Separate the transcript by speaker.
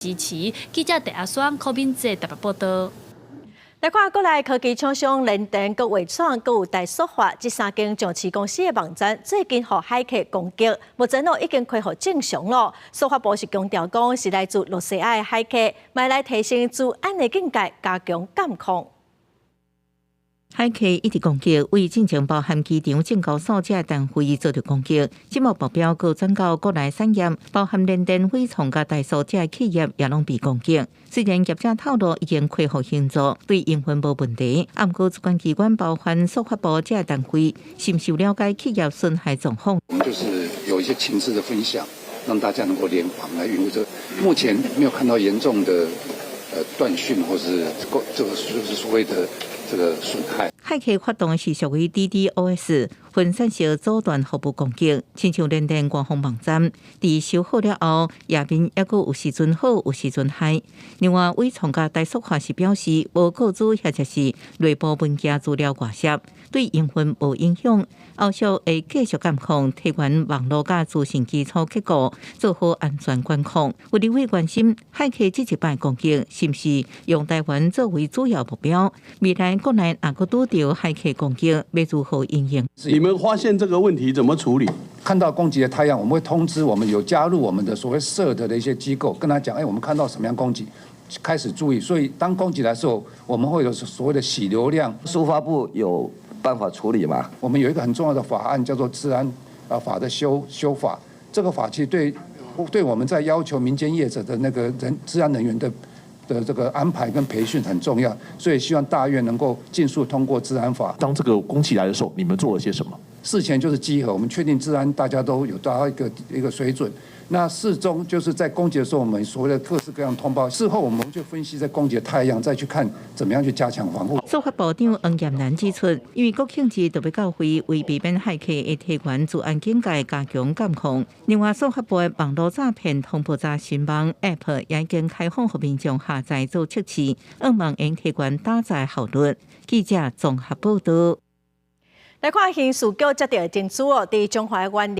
Speaker 1: 支持。记者第阿双柯敏哲特别报道。
Speaker 2: 来看国内科技厂商联电、国伟创、国有大塑化这三间上市公司的网站，最近被骇客攻击，目前已经恢复正常了。塑化部是强调讲，是来自罗西亚的骇客，卖来提升治安的境界，加强监控。
Speaker 3: 骇客一直攻击为进前包含机场、证交所这单位做着攻击，节目目标高转到国内产业，包含联电、伟创甲大塑这企业也拢被攻击。虽然业者透露已经恢复运作，对营运无问题，不过主管机关包含塑化部这单位，深受了解企业损害状况。
Speaker 4: 我们就是有一些情势的分享，让大家能够联防来运作。目前没有看到严重的断讯，或是这个就是所谓的这个损害。
Speaker 3: 骇客发动的是属于 DDoS 分散式阻断服务攻击，亲像联电官方网站，伫修好了后，页面还佫有时阵好，有时阵歹。另外，伟创甲大塑化是表示，无告知或者是内部文件资料外泄，对营运无影响。后续会继续监控提悬网络甲资讯基础结构，做好安全管控。有立委关心，骇客这一摆攻击是不是用台湾作为主要目标？未来国内若佫拄到骇客攻击，要如何应应？
Speaker 5: 你们发现这个问题怎么处理？
Speaker 4: 看到攻击的太阳，我们会通知我们有加入我们的所谓社的一些机构，跟他讲，我们看到什么样攻击，开始注意。所以当攻击来的时候，我们会有所谓的洗流量。
Speaker 6: 抒发部有办法处理吗？
Speaker 4: 我们有一个很重要的法案，叫做治安法的修法。这个法其实对我们在要求民间业者的那个治安人员的这个安排跟培训很重要，所以希望大院能够尽速通过治安法。
Speaker 5: 当这个攻击来的时候，你们做了些什么？
Speaker 4: 事前就是稽核，我们确定治安大家都有达到一个水准。那事中就是在攻击的时候，我们所谓的各式各样通报，事后我们就分析在攻击的太阳，再去看怎么样去加强防护。
Speaker 3: 塑化部长黄彦南指出，因为国庆节特别教会为避免骇客的提悬治安警戒，加强监控。另外，塑化部的网络诈骗通报查询网 App 也已经开放给民众下载做测试，望用提悬打载效率。记者综合报道。
Speaker 2: 来看刑事局接到的证据在中华园林。